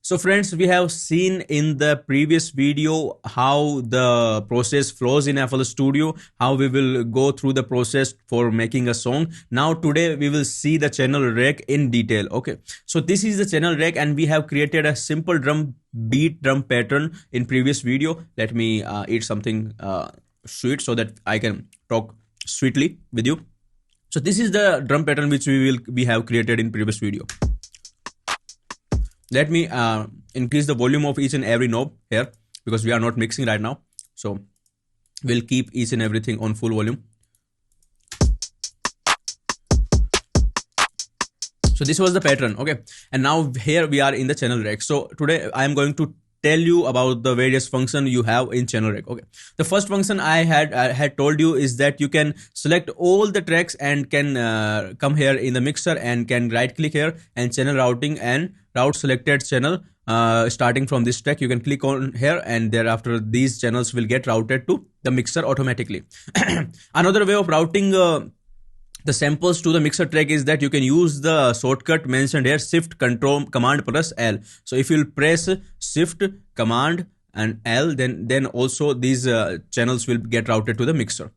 So friends, we have seen in the previous video how the process flows in FL Studio, how we will go through the process for making a song. Now today we will see the channel rec in detail. Okay, so this is the channel rec and we have created a simple drum pattern in previous video. Let me eat something sweet so that I can talk sweetly with you. So this is the drum pattern which we have created in previous video. Let me increase the volume of each and every knob here because we are not mixing right now. So we'll keep each and everything on full volume. So this was the pattern, okay? And now here we are in the channel rec. So today I am going to tell you about the various function you have in channel rec. Okay, the first function I had told you is that you can select all the tracks and can come here in the mixer and can right click here and channel routing and route selected channel starting from this track. You can click on here and thereafter these channels will get routed to the mixer automatically. Another way of routing the samples to the mixer track is that you can use the shortcut mentioned here, shift control command plus L. So if you'll press shift command and L, then also these channels will get routed to the mixer.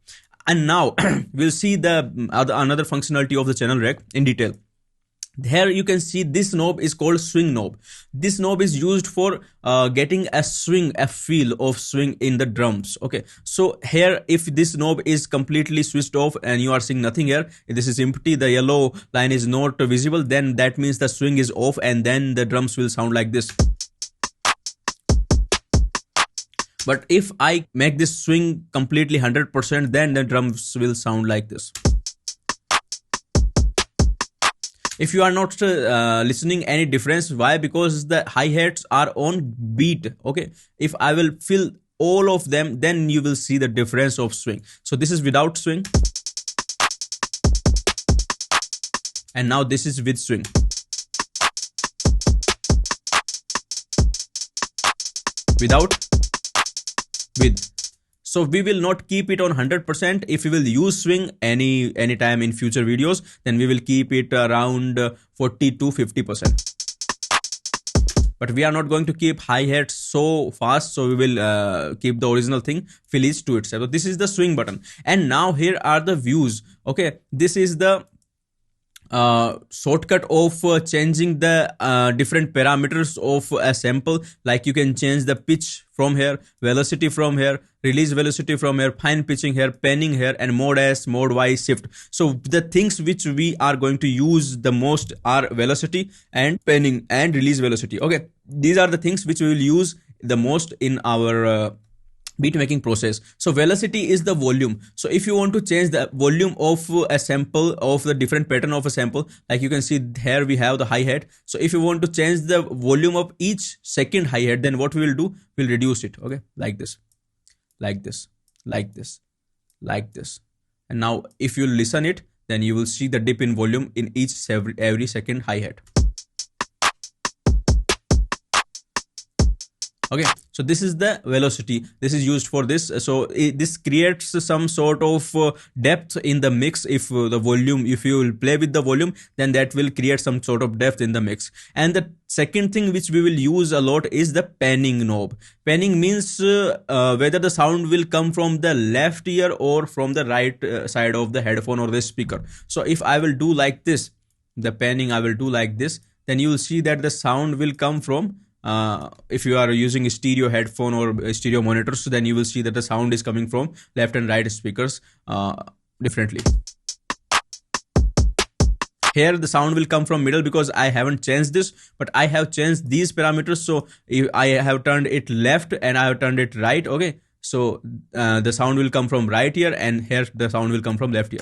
And now we'll see the another functionality of the channel rec in detail. Here you can see this knob is called swing knob. This knob is used for getting a feel of swing in the drums. Okay, so here if this knob is completely switched off and you are seeing nothing here, this is empty, the yellow line is not visible, then that means the swing is off and then the drums will sound like this. But if I make this swing completely 100%, then the drums will sound like this. If you are not listening any difference, why? Because the hi-hats are on beat. Okay, if I will fill all of them, then you will see the difference of swing. So this is without swing and now this is with swing. Without, with. So we will not keep it on 100%. If we will use swing any time in future videos, then we will keep it around 40 to 50%. But we are not going to keep hi-hats so fast, so we will keep the original thing, fill each to itself. So this is the swing button. And now here are the views. Okay, this is the shortcut of changing the different parameters of a sample. Like you can change the pitch from here, velocity from here, release velocity from here, fine pitching here, panning here, and mode S, mode Y, shift. So the things which we are going to use the most are velocity and panning and release velocity. Okay, these are the things which we will use the most in our beat making process. So velocity is the volume. So if you want to change the volume of a sample, of the different pattern of a sample, like you can see here we have the hi-hat. So if you want to change the volume of each second hi-hat, then what we will do, we'll reduce it. Okay, like this, like this, like this, like this. And now if you listen it, then you will see the dip in volume in each every second hi-hat. Okay, so this is the velocity. This is used for this. So this creates some sort of depth in the mix. If the volume, if you will play with the volume, then that will create some sort of depth in the mix. And the second thing which we will use a lot is the panning knob. Panning means whether the sound will come from the left ear or from the right side of the headphone or the speaker. So if I will do like this, the panning I will do like this, then you will see that the sound will come from if you are using a stereo headphone or a stereo monitor, so then you will see that the sound is coming from left and right speakers differently. Here the sound will come from middle because I haven't changed this, but I have changed these parameters. So if I have turned it left and I have turned it right. Okay, so the sound will come from right ear and here the sound will come from left ear.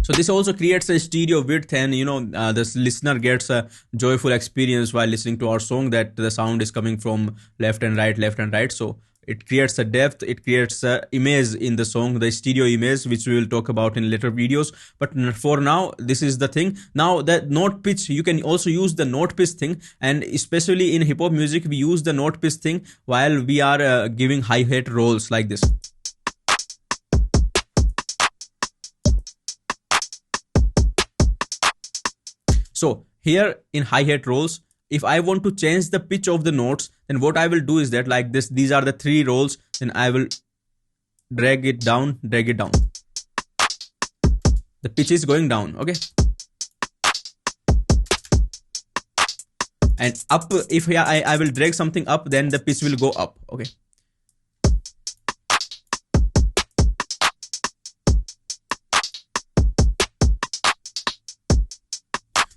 So this also creates a stereo width, and the listener gets a joyful experience while listening to our song, that the sound is coming from left and right. So it creates a depth, it creates a image in the song, the stereo image, which we will talk about in later videos. But for now, this is the thing. Now the note pitch, you can also use the note pitch thing, and especially in hip hop music, we use the note pitch thing while we are giving hi-hat rolls like this. So here in hi-hat rolls, if I want to change the pitch of the notes, then what I will do is that, like this, these are the three rolls, then I will drag it down, the pitch is going down, okay. And up, if I will drag something up, then the pitch will go up, okay.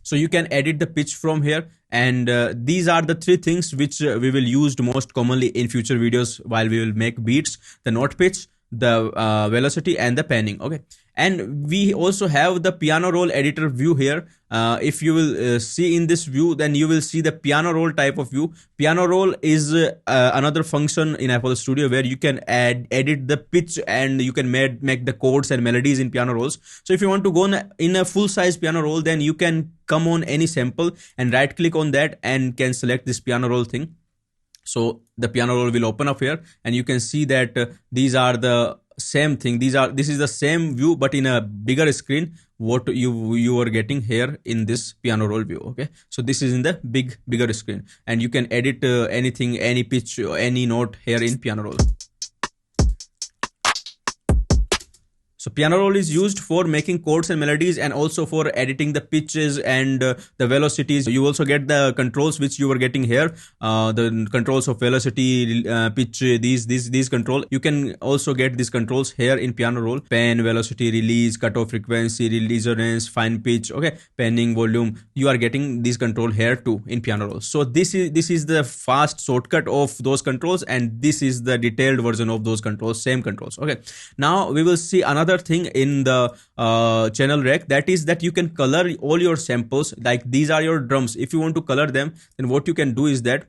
So you can edit the pitch from here, and these are the three things which we will use most commonly in future videos while we will make beats: the note pitch, the velocity, and the panning, okay. And we also have the piano roll editor view here. If you will see in this view, then you will see the piano roll type of view. Piano roll is another function in FL Studio where you can edit the pitch, and you can make the chords and melodies in piano rolls. So if you want to go in a full size piano roll, then you can come on any sample and right click on that and can select this piano roll thing. So the piano roll will open up here, and you can see that these are the same thing. This is the same view, but in a bigger screen, what you are getting here in this piano roll view, okay. So this is in the bigger screen, and you can edit anything, any pitch, any note here in piano roll. So piano roll is used for making chords and melodies, and also for editing the pitches and the velocities. You also get the controls which you are getting here, the controls of velocity, pitch, these control. You can also get these controls here in piano roll: pan, velocity, release, cutoff frequency, resonance, fine pitch, okay, panning, volume. You are getting these control here too in piano roll. So this is the fast shortcut of those controls, and this is the detailed version of those controls, same controls, okay. Now we will see another thing in the channel rec, that is that you can color all your samples. Like these are your drums. If you want to color them, then what you can do is that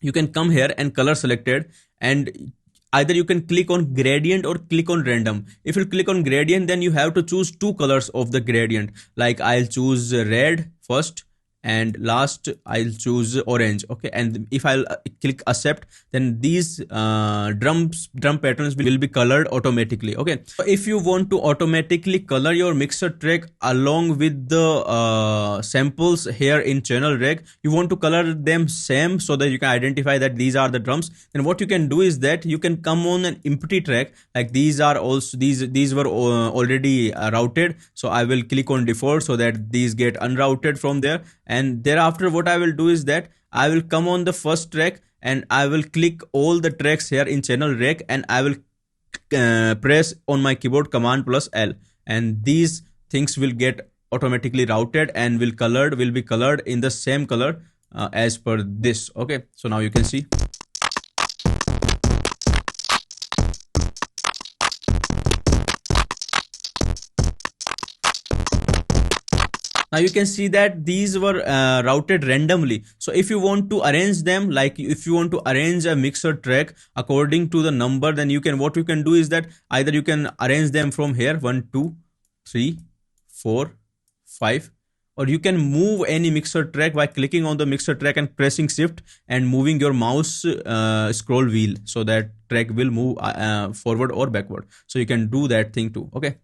you can come here and color selected, and either you can click on gradient or click on random. If you click on gradient, then you have to choose two colors of the gradient. Like I'll choose red first, and last I'll choose orange, okay. And if I'll click accept, then these drum patterns will be colored automatically, okay. So if you want to automatically color your mixer track along with the samples here in channel rec, you want to color them same so that you can identify that these are the drums, then what you can do is that you can come on an empty track. Like these are also these were already routed, so I will click on default so that these get unrouted from there. And thereafter what I will do is that I will come on the first track, and I will click all the tracks here in channel rec, and I will press on my keyboard Command plus L, and these things will get automatically routed and will be colored in the same color as per this, okay. So now you can see. Now you can see that these were routed randomly. So if you want to arrange them, like if you want to arrange a mixer track according to the number, then what you can do is that either you can arrange them from here 1 2 3 4 5, or you can move any mixer track by clicking on the mixer track and pressing shift and moving your mouse scroll wheel, so that track will move forward or backward. So you can do that thing too, okay.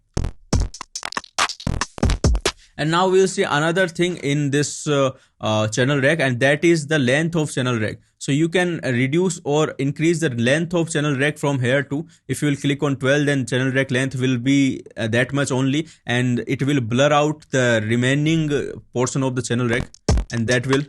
And now we'll see another thing in this channel rec, and that is the length of channel rec. So you can reduce or increase the length of channel rec from here too. If you will click on 12, then channel rec length will be that much only, and it will blur out the remaining portion of the channel rec, and that will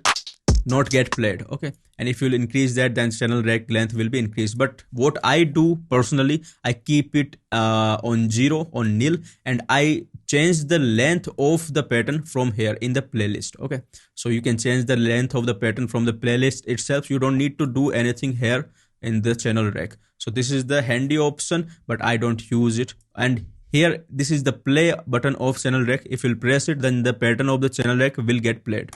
not get played, okay. And if you'll increase that, then channel rec length will be increased. But what I do personally, I keep it on 0, on nil, and I change the length of the pattern from here in the playlist, okay. So you can change the length of the pattern from the playlist itself. You don't need to do anything here in the channel rec. So this is the handy option, but I don't use it. And here, this is the play button of channel rec. If you'll press it, then the pattern of the channel rec will get played.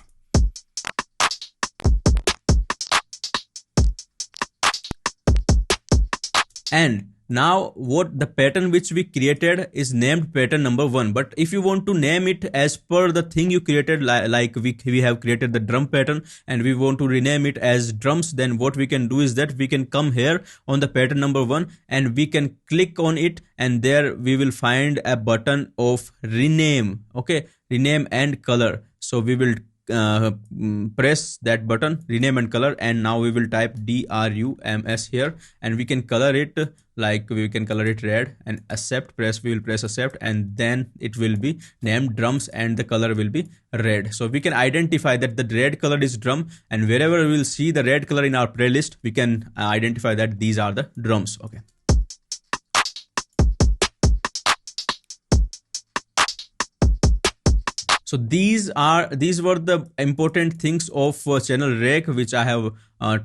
And now what the pattern which we created is named pattern number 1. But if you want to name it as per the thing you created, like we have created the drum pattern and we want to rename it as drums, then what we can do is that we can come here on the pattern number 1 and we can click on it, and there we will find a button of rename, okay, rename and color. So we will press that button, rename and color, and now we will type DRUMS here, and we can color it like we can color it red, and accept, press, we will press accept, and then it will be named drums and the color will be red. So we can identify that the red color is drum, and wherever we will see the red color in our playlist, we can identify that these are the drums. Okay. So these were the important things of channel rec, which I have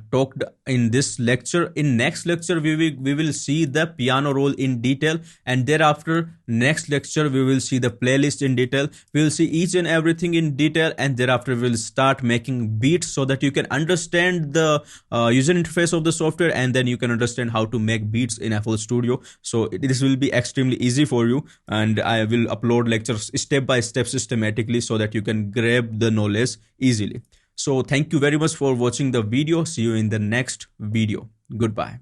talked in this lecture. In next lecture we will see the piano roll in detail, and thereafter next lecture we will see the playlist in detail. We will see each and everything in detail, and thereafter we will start making beats so that you can understand the user interface of the software, and then you can understand how to make beats in FL Studio. So this will be extremely easy for you, and I will upload lectures step by step systematically so that you can grab the knowledge easily. So thank you very much for watching the video. See you in the next video. Goodbye.